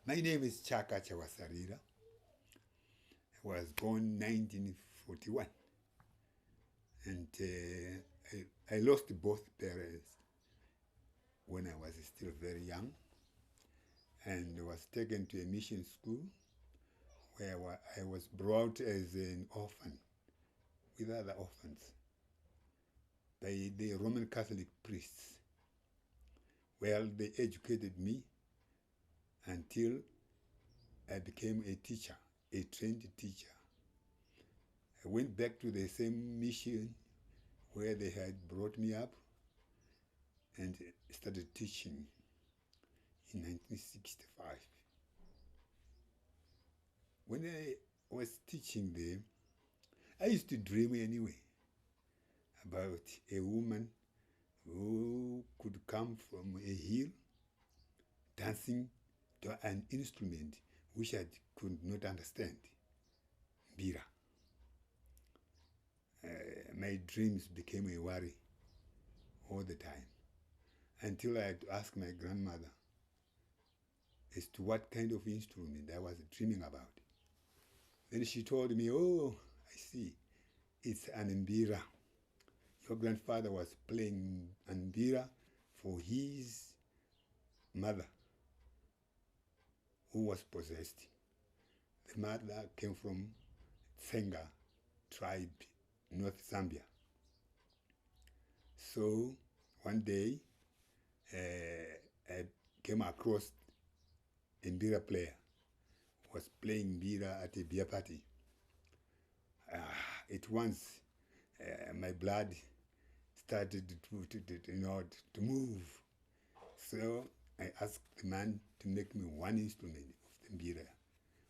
My name is Chaka Chawasarira. I was born 1941, and I lost both parents when I was still very young, and was taken to a mission school where I was brought as an orphan with other orphans by the Roman Catholic priests. Well, they educated me until I became a teacher, a trained teacher. I went back to the same mission where they had brought me up and started teaching in 1965. When I was teaching there, I used to dream anyway about a woman who could come from a hill dancing to an instrument which I could not understand, mbira. My dreams became a worry all the time until I had to ask my grandmother as to what kind of instrument I was dreaming about. Then she told me, "Oh, I see, it's an mbira. Your grandfather was playing an mbira for his mother, who was possessed. The mother came from Tsenga tribe, North Zambia. So one day, I came across a mbira player who was playing mbira at a beer party. At once, my blood started to move. So I asked the man to make me one instrument of the mbira,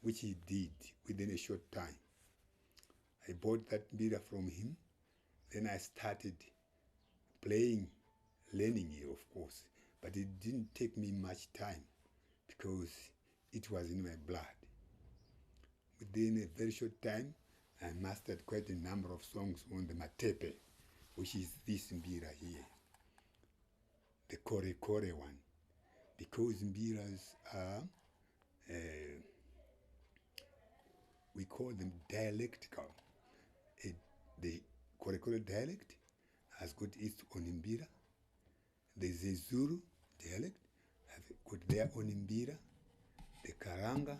which he did within a short time. I bought that mbira from him. Then I started playing, learning it, of course. But it didn't take me much time because it was in my blood. Within a very short time, I mastered quite a number of songs on the Matepe, which is this mbira here, the kore one. Because mbiras are, we call them dialectical. The kore dialect has got its own mbira. The Zulu dialect has got their own mbira. The Karanga,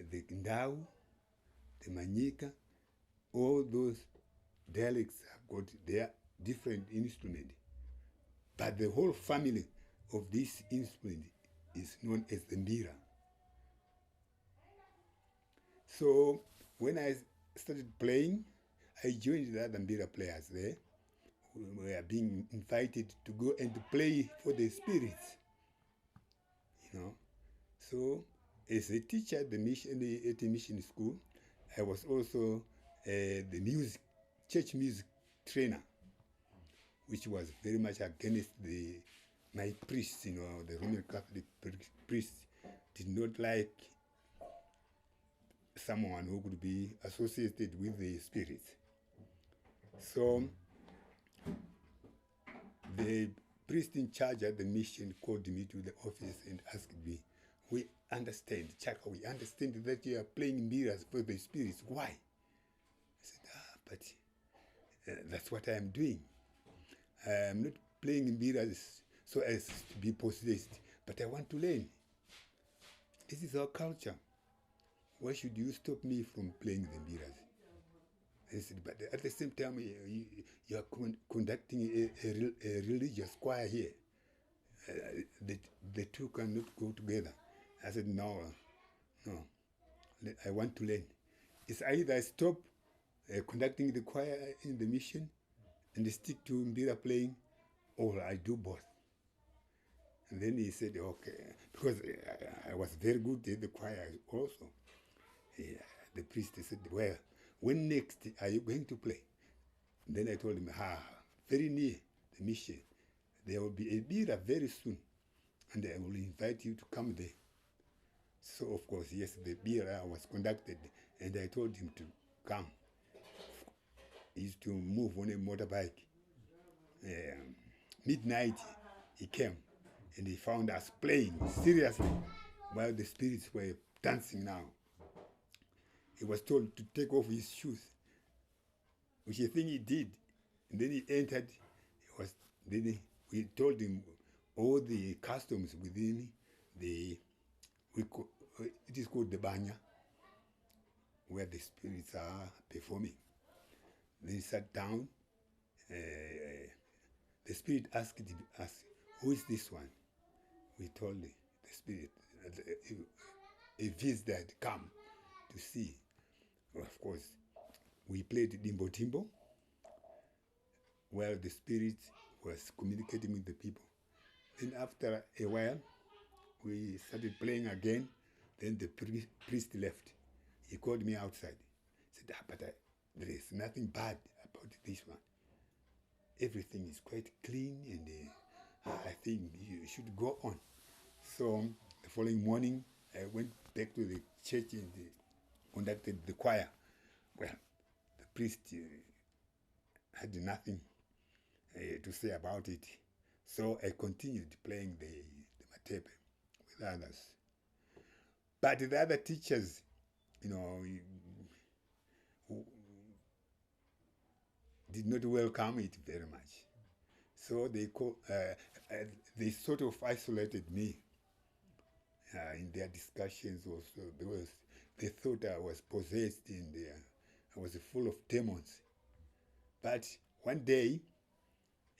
the Ndau, the Manyika, all those dialects have got their different instrument. But the whole family of this instrument is known as the mbira. So when I started playing, I joined the other mbira players there who were being invited to go and play for the spirits, So as a teacher at the mission school, I was also the church music trainer, which was very much against my priests, the Roman Catholic priests did not like someone who could be associated with the spirits. So the priest in charge at the mission called me to the office and asked me, "We understand, Chaka, we understand that you are playing mbiras for the spirits. Why?" I said, but that's what I am doing. I am not playing mbiras so as to be possessed, but I want to learn. This is our culture. Why should you stop me from playing the mbiras? I said, but at the same time, you are conducting a religious choir here. The two cannot go together. I said, no, I want to learn. It's either I stop conducting the choir in the mission and stick to mbira playing, or I do both. And then he said, okay, because I was very good at the choir also. The priest said, well, when next are you going to play? And then I told him, very near the mission. There will be a mbira very soon, and I will invite you to come there. So, of course, yes, the mbira was conducted, and I told him to come. He used to move on a motorbike. Midnight, he came, and he found us playing seriously while the spirits were dancing now. He was told to take off his shoes, which I think he did. And then he entered. We told him all the customs within it is called the banya, where the spirits are performing. Then he sat down. The spirit asked us, "Who is this one?" We told the spirit, a visitor had come to see. Well, of course, we played Dimbo Timbo, while the spirit was communicating with the people. Then after a while, we started playing again. Then the priest left. He called me outside. He said, but there is nothing bad about this one. Everything is quite clean, and I think you should go on. So the following morning, I went back to the church and conducted the choir. Well, the priest had nothing to say about it. So I continued playing the Matepe with others. But the other teachers, did not welcome it very much. So they sort of isolated me in their discussions also, because they thought I was possessed and I was full of demons. But one day,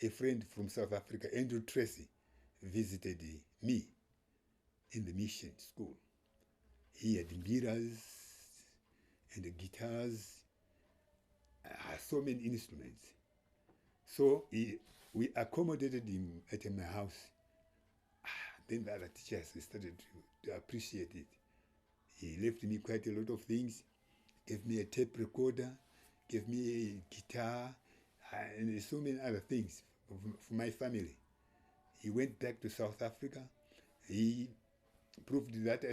a friend from South Africa, Andrew Tracy, visited me in the mission school. He had mbiras and guitars, so many instruments. So we accommodated him at my house. Then the other teachers started to appreciate it. He left me quite a lot of things, gave me a tape recorder, gave me a guitar, and so many other things for my family. He went back to South Africa. He proved that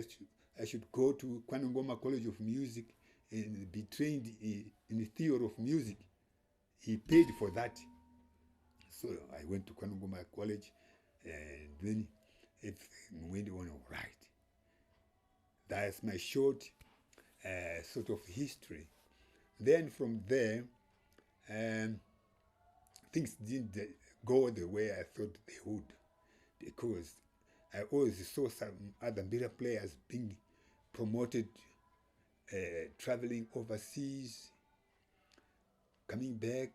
I should go to Kwanongoma College of Music and be trained in the theory of music. He paid for that. So I went to Kwanongoma College, and then everything went on all right. That's my short sort of history. Then from there, things didn't go the way I thought they would, because I always saw some other mbira players being promoted, traveling overseas, coming back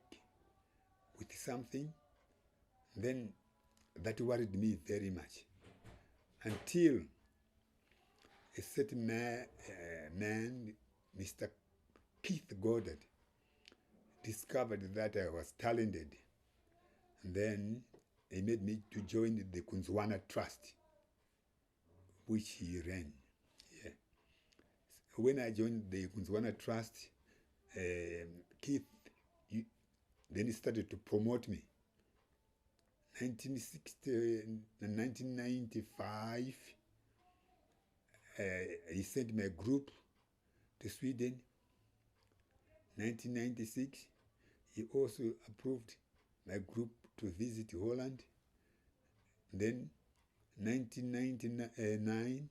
with something. Then that worried me very much, until a certain man, Mr. Keith Goddard, discovered that I was talented. And then he made me to join the Kunzwana Trust, which he ran. Yeah. So when I joined the Kunzwana Trust, Keith then he started to promote me. 1995, he sent my group to Sweden. 1996, he also approved my group to visit Holland. Then 1999,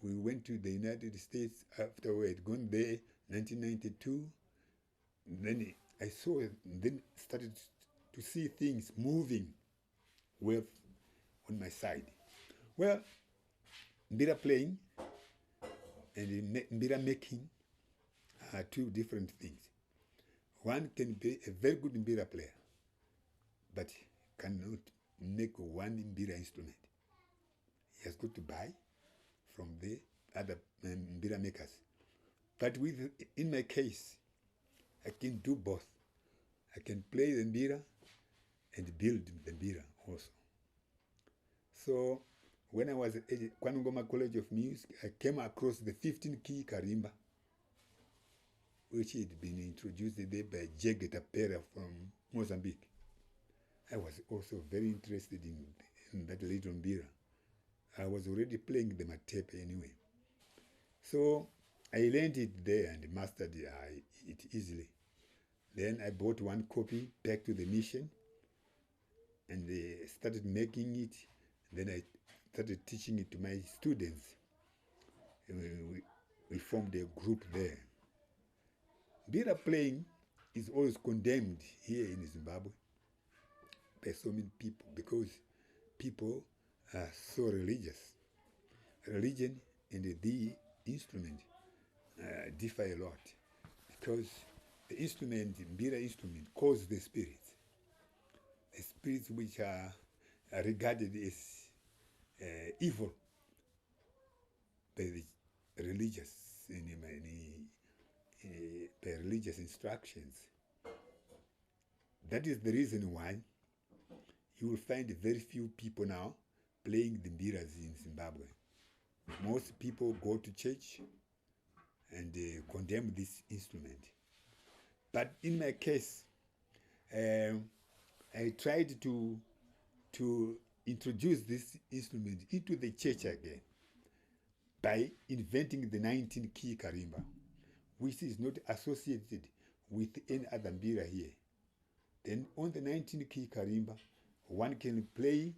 we went to the United States after we had gone there. 1992, then I saw, then started to see things moving well on my side. Well, mbira playing and mbira making are two different things. One can be a very good mbira player, but cannot make one mbira instrument. He has got to buy from the other mbira makers. But in my case, I can do both. I can play the mbira and build the mbira also. So when I was at Kwanongoma College of Music, I came across the 15-key karimba, which had been introduced there by Jege Tapera from Mozambique. I was also very interested in that little mbira. I was already playing the Matepe anyway. So I learned it there and mastered it easily. Then I bought one copy back to the mission, and they started making it. Then I started teaching it to my students. We formed a group there. Mbira playing is always condemned here in Zimbabwe by so many people because people are so religious. Religion and the instrument differ a lot because the instrument, Mbira instrument, calls the spirits which are regarded as evil by the religious by religious instructions. That is the reason why you will find very few people now playing the mbiras in Zimbabwe. Most people go to church and condemn this instrument. But in my case, I tried to introduce this instrument into the church again by inventing the 19-key karimba, which is not associated with any other mbira here. Then on the 19-key karimba, one can play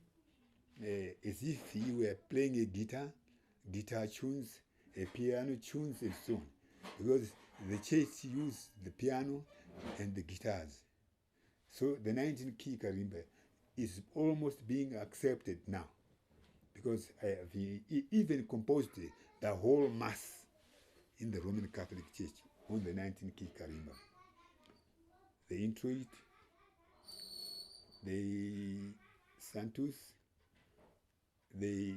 as if you were playing a guitar tunes, a piano tunes, and so on. Because the church used the piano and the guitars. So the 19-key karimba is almost being accepted now. Because I have even composed the whole Mass in the Roman Catholic Church on the 19-key karimba. The introit, the Santus, the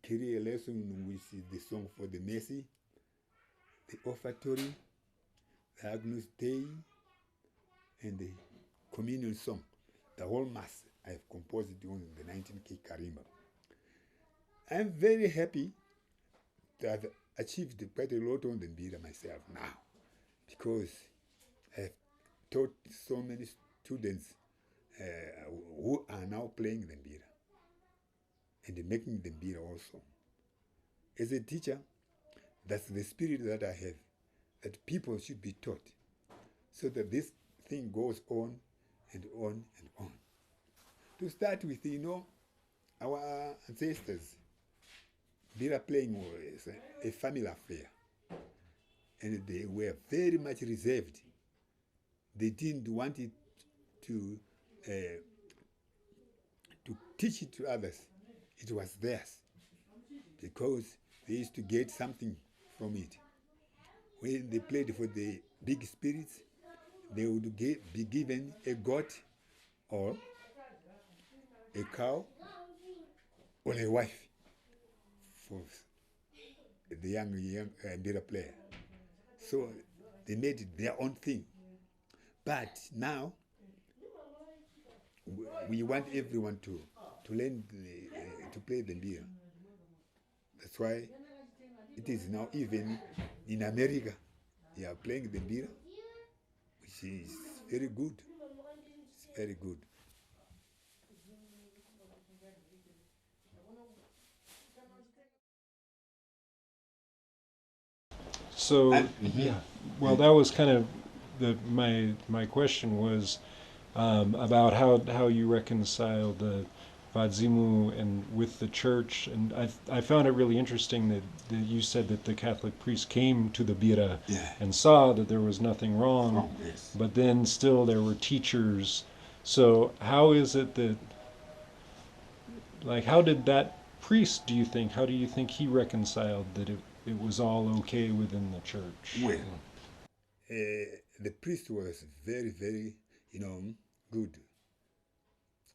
Kyrie lesson, which is the song for the Mercy, the offertory, the Agnus Dei, and the communion song. The whole Mass I have composed it on the 19-key karimba. I am very happy to have achieved quite a lot on the mbira myself now, because I have taught so many students who are now playing the mbira and making the mbira also. As a teacher, that's the spirit that I have, that people should be taught, so that this thing goes on and on and on. To start with, our ancestors, mbira playing was a family affair, and they were very much reserved. They didn't want it to teach it to others. It was theirs, because they used to get something from it. When they played for the big spirits, they would be given a goat or a cow or a wife for the young mbira player. So they made it their own thing. But now we want everyone to learn to play the mbira. That's why it is now even in America they are playing the mbira, which is very good. It's very good. So yeah, well, that was kind of my question was about how you reconcile the Vadzimu and with the church, and I found it really interesting that you said that the Catholic priest came to the Bira and saw that there was nothing wrong, Yes. but then still there were teachers. So how is it that, like, how did that priest, do you think he reconciled that it was all okay within the church? Well, the priest was very, very, good.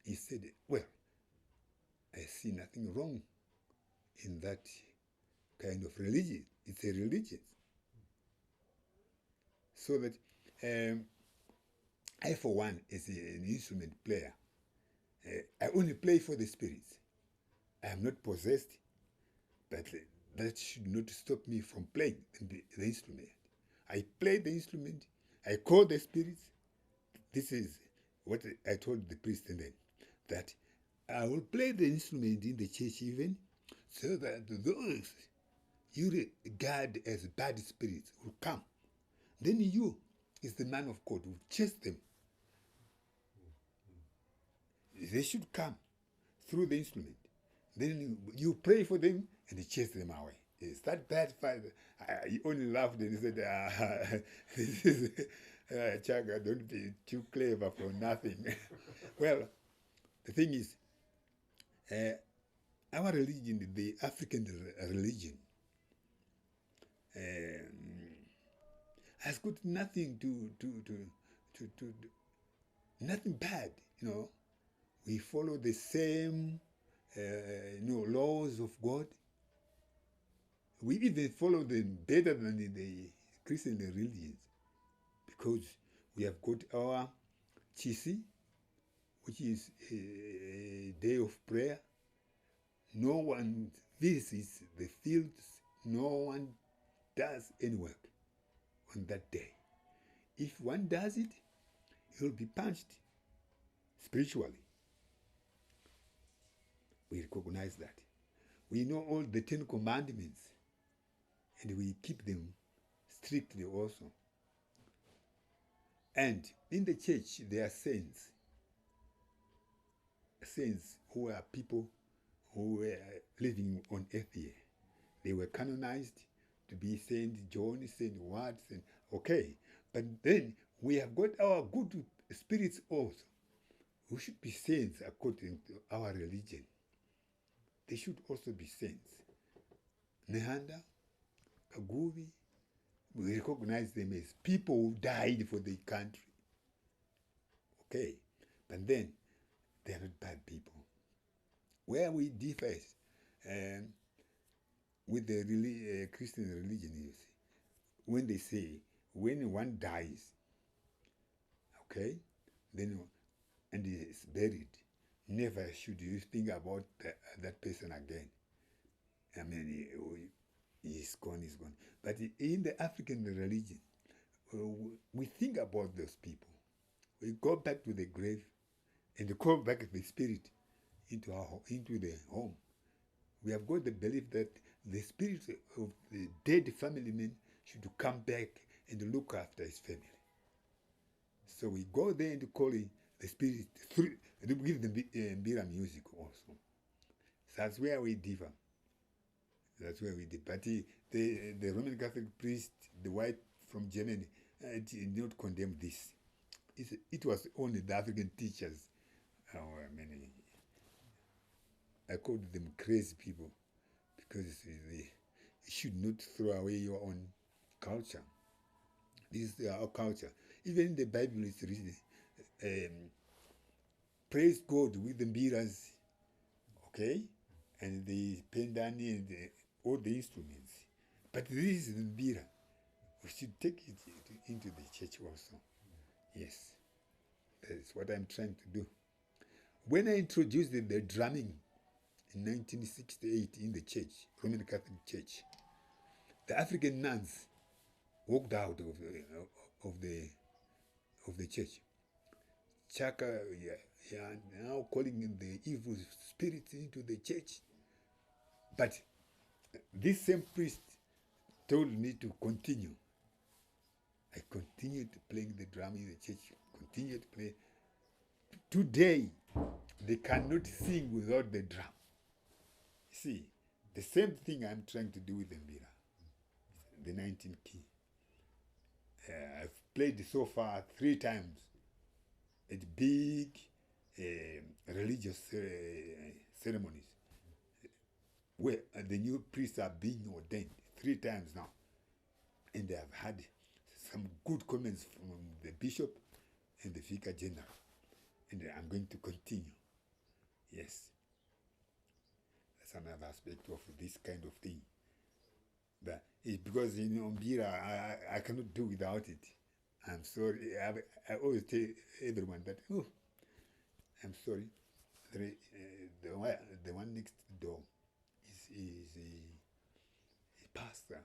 He said, well, I see nothing wrong in that kind of religion. It's a religion. So that I, for one, as an instrument player, I only play for the spirits. I am not possessed, but that should not stop me from playing the instrument. I play the instrument, I call the spirits. This is what I told the priest then, that I will play the instrument in the church even, so that those you regard as bad spirits will come. Then you, as the man of God, will chase them. They should come through the instrument. Then you pray for them and you chase them away. Is that bad? He only laughed and he said, this is, Chaka, don't be too clever for nothing. Well, the thing is, our religion, the African religion, has got nothing to nothing bad, you know. We follow the same, laws of God. We even follow them better than the Christian religions because we have got our Chisi, which is a day of prayer. No one visits the fields. No one does any work on that day. If one does it, he will be punished spiritually. We recognize that. We know all the 10 commandments and we keep them strictly also. And in the church, there are saints who are people who were living on earth here. They were canonized to be Saint John, Saint Watts, and okay. But then we have got our good spirits also, who should be saints according to our religion. They should also be saints. Nehanda, Kaguvi, we recognize them as people who died for the country. Okay, but then they are not bad people. Where we differ is, with the Christian religion, you see, when they say, when one dies, okay, then and he is buried, never should you think about that person again. I mean, he's gone, he's gone. But in the African religion, we think about those people. We go back to the grave and call back the spirit into the home. We have got the belief that the spirit of the dead family man should come back and look after his family. So we go there and call it the spirit through, and we give them Mbira music also. That's where we differ. That's where we differ. But the Roman Catholic priest, the white from Germany, did not condemn this. It was only the African teachers. I called them crazy people because you should not throw away your own culture. This is our culture. Even the Bible is written, praise God with the Mbiras, okay, and the pendani and all the instruments. But this is the Mbira. We should take it into the church also. Yes, that's what I'm trying to do. When I introduced the drumming in 1968 in the church, Roman Catholic Church, the African nuns walked out of the church. Chaka, now calling in the evil spirits into the church. But this same priest told me to continue. I continued playing the drum in the church, continued to play. Today, they cannot sing without the drum. See, the same thing I'm trying to do with the Mbira, the 19 key. I've played so far 3 times at big religious ceremonies where the new priests are being ordained 3 times now. And they have had some good comments from the bishop and the vicar general. And I'm going to continue. Yes. That's another aspect of this kind of thing. But it's because in Mbira, I cannot do without it. I'm sorry. I always tell everyone that, oh, I'm sorry. The one next door is a pastor.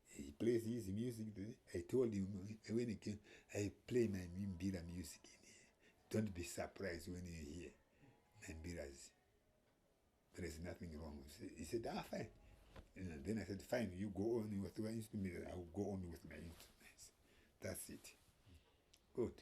He plays his music. I told him when he came, I play my Mbira music in here. Don't be surprised when you hear my Mbiras. There is nothing wrong. He said, fine. And then I said, fine, you go on with your instrument. I will go on with my instruments. That's it. Good.